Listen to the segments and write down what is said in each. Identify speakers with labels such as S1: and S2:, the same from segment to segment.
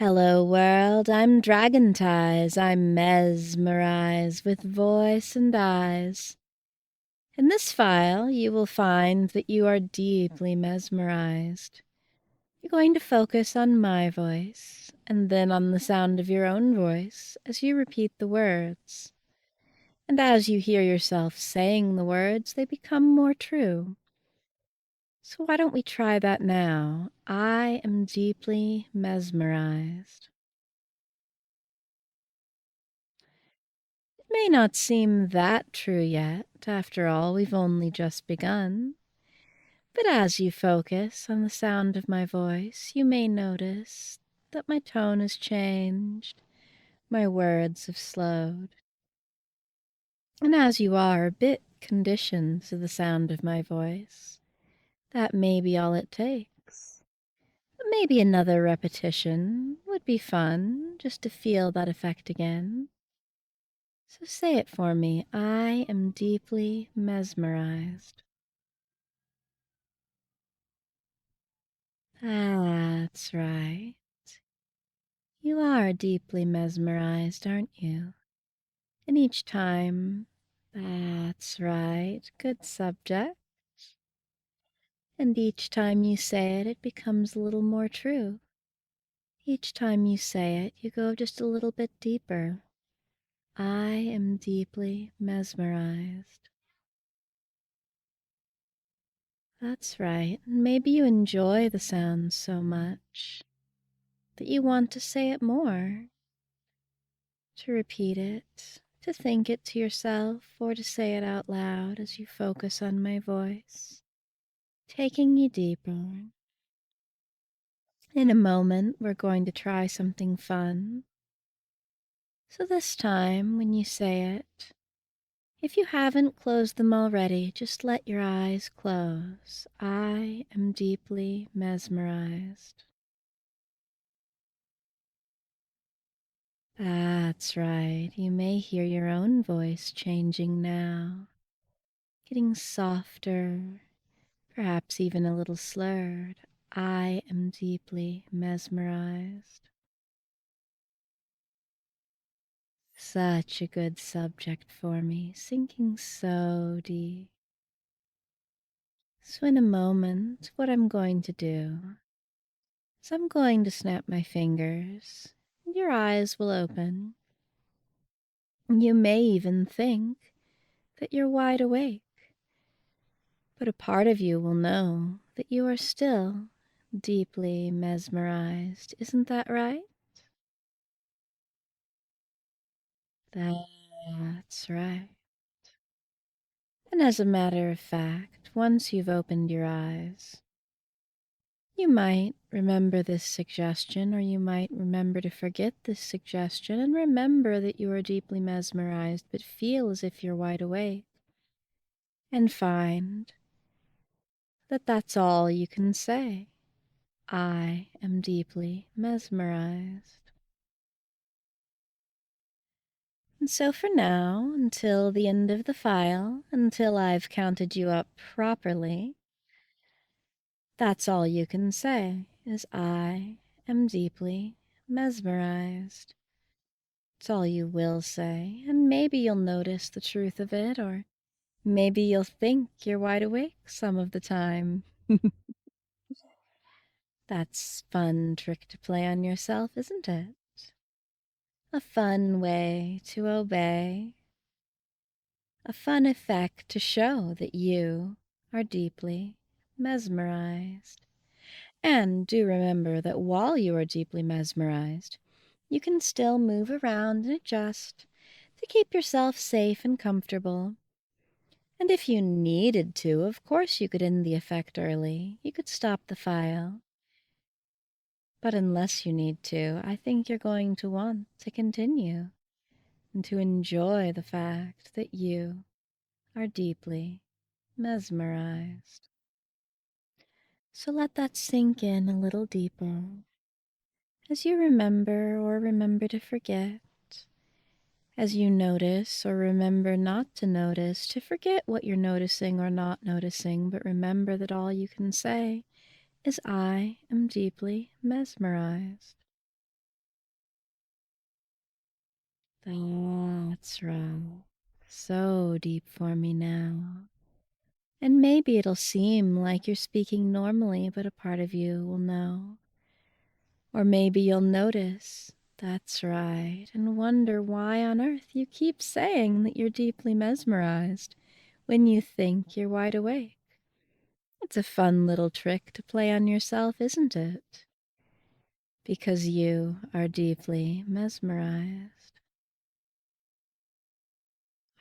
S1: Hello world, I'm Dragontize, I'm mesmerized with voice and eyes. In this file, you will find that you are deeply mesmerized. You're going to focus on my voice, and then on the sound of your own voice as you repeat the words. And as you hear yourself saying the words, they become more true. So why don't we try that now? I am deeply mesmerized. It may not seem that true yet. After all, we've only just begun. But as you focus on the sound of my voice, you may notice that my tone has changed, my words have slowed. And as you are a bit conditioned to the sound of my voice, that may be all it takes. But maybe another repetition would be fun, just to feel that effect again. So say it for me. I am deeply mesmerized. That's right. You are deeply mesmerized, aren't you? And each time, that's right, good subject. And each time you say it, it becomes a little more true. Each time you say it, you go just a little bit deeper. I am deeply mesmerized. That's right. Maybe you enjoy the sound so much that you want to say it more, to repeat it, to think it to yourself, or to say it out loud as you focus on my voice, taking you deeper. In a moment, we're going to try something fun. So this time, when you say it, if you haven't closed them already, just let your eyes close. I am deeply mesmerized. That's right. You may hear your own voice changing now, getting softer, perhaps even a little slurred. I am deeply mesmerized. Such a good subject for me, sinking so deep. So in a moment, what I'm going to do is I'm going to snap my fingers, and your eyes will open. You may even think that you're wide awake, but a part of you will know that you are still deeply mesmerized. Isn't that right? That's right. And as a matter of fact, once you've opened your eyes, you might remember this suggestion, or you might remember to forget this suggestion and remember that you are deeply mesmerized, but feel as if you're wide awake, and find that that's all you can say. I am deeply mesmerized. And so for now, until the end of the file, until I've counted you up properly, that's all you can say is I am deeply mesmerized. It's all you will say, and maybe you'll notice the truth of it, or maybe you'll think you're wide awake some of the time. That's a fun trick to play on yourself, isn't it? A fun way to obey. A fun effect to show that you are deeply mesmerized. And do remember that while you are deeply mesmerized, you can still move around and adjust to keep yourself safe and comfortable. And if you needed to, of course you could end the effect early. You could stop the file. But unless you need to, I think you're going to want to continue and to enjoy the fact that you are deeply mesmerized. So let that sink in a little deeper as you remember or remember to forget, as you notice or remember not to notice, to forget what you're noticing or not noticing, but remember that all you can say is I am deeply mesmerized. That's right. So deep for me now. And maybe it'll seem like you're speaking normally, but a part of you will know. Or maybe you'll notice, that's right, and wonder why on earth you keep saying that you're deeply mesmerized when you think you're wide awake. It's a fun little trick to play on yourself, isn't it? Because you are deeply mesmerized.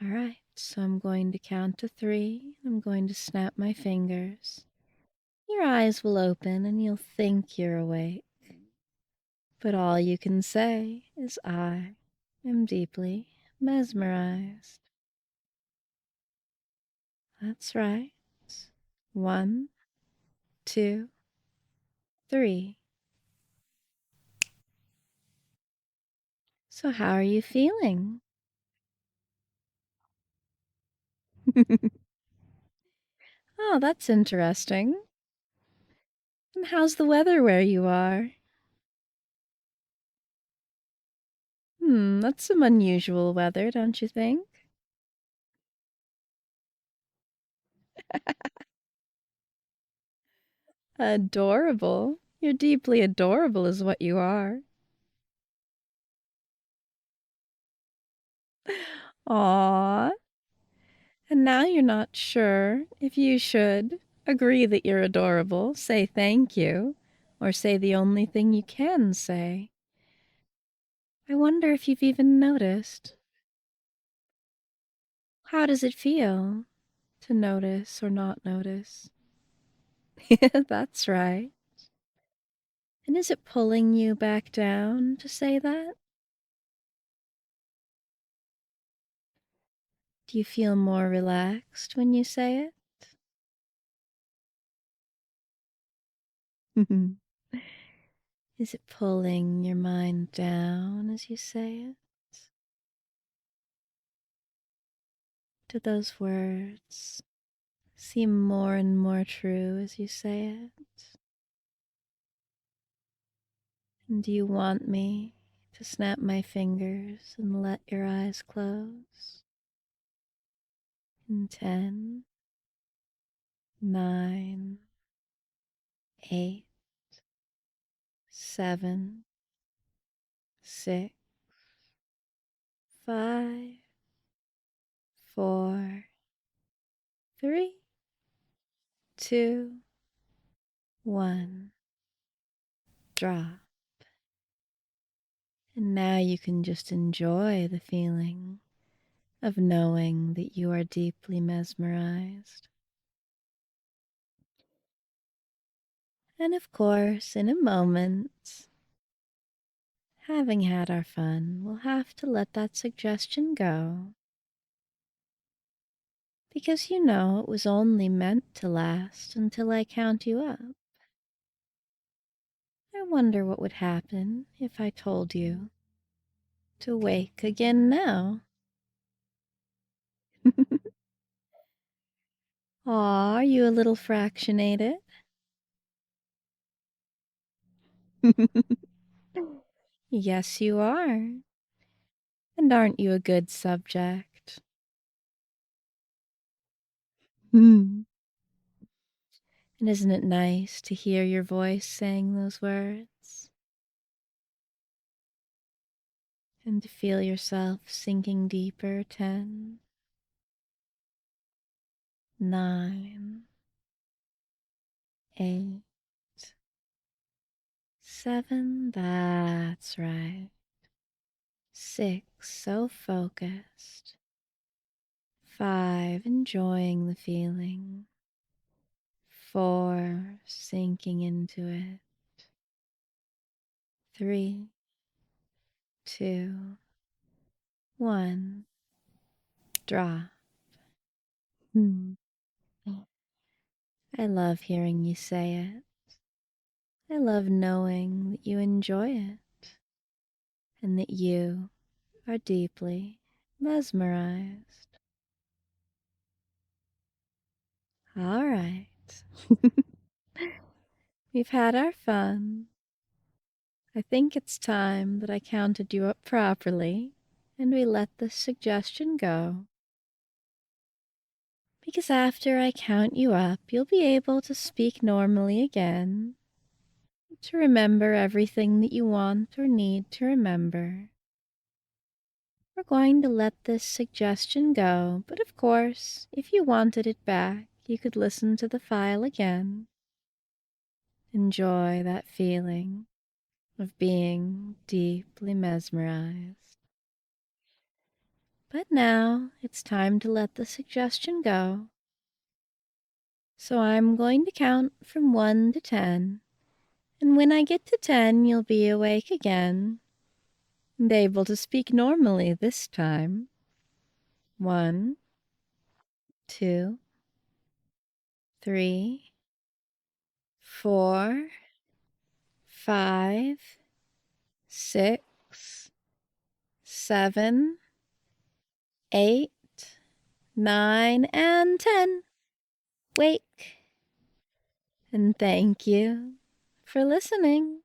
S1: All right, so I'm going to count to 3. I'm going to snap my fingers. Your eyes will open and you'll think you're awake. But all you can say is, I am deeply mesmerized. That's right. 1, 2, 3. So, how are you feeling? Oh, that's interesting. And how's the weather where you are? That's some unusual weather, don't you think? Adorable. You're deeply adorable, is what you are. Aww. And now you're not sure if you should agree that you're adorable, say thank you, or say the only thing you can say. I wonder if you've even noticed. How does it feel to notice or not notice? That's right. And is it pulling you back down to say that? Do you feel more relaxed when you say it? Is it pulling your mind down as you say it? Do those words seem more and more true as you say it? And do you want me to snap my fingers and let your eyes close? In 10, 9, 8, 7, 6, 5, 4, 3, 2, 1. Drop. And now you can just enjoy the feeling of knowing that you are deeply mesmerized. And of course, in a moment, having had our fun, we'll have to let that suggestion go. Because you know it was only meant to last until I count you up. I wonder what would happen if I told you to wake again now. Aw, are you a little fractionated? Yes, you are. And aren't you a good subject? Hmm. And isn't it nice to hear your voice saying those words? And to feel yourself sinking deeper. 10, 9, 8, 7, that's right. 6, so focused. 5, enjoying the feeling. 4, sinking into it. 3, 2, 1, drop. Hmm. I love hearing you say it. I love knowing that you enjoy it and that you are deeply mesmerized. All right. We've had our fun. I think it's time that I counted you up properly and we let the suggestion go. Because after I count you up, you'll be able to speak normally again, to remember everything that you want or need to remember. We're going to let this suggestion go, but of course, if you wanted it back, you could listen to the file again. Enjoy that feeling of being deeply mesmerized. But now it's time to let the suggestion go. So I'm going to count from 1 to 10. And when I get to 10, you'll be awake again and able to speak normally this time. 1, 2, 3, 4, 5, 6, 7, 8, 9, and 10. Wake. And thank you for listening.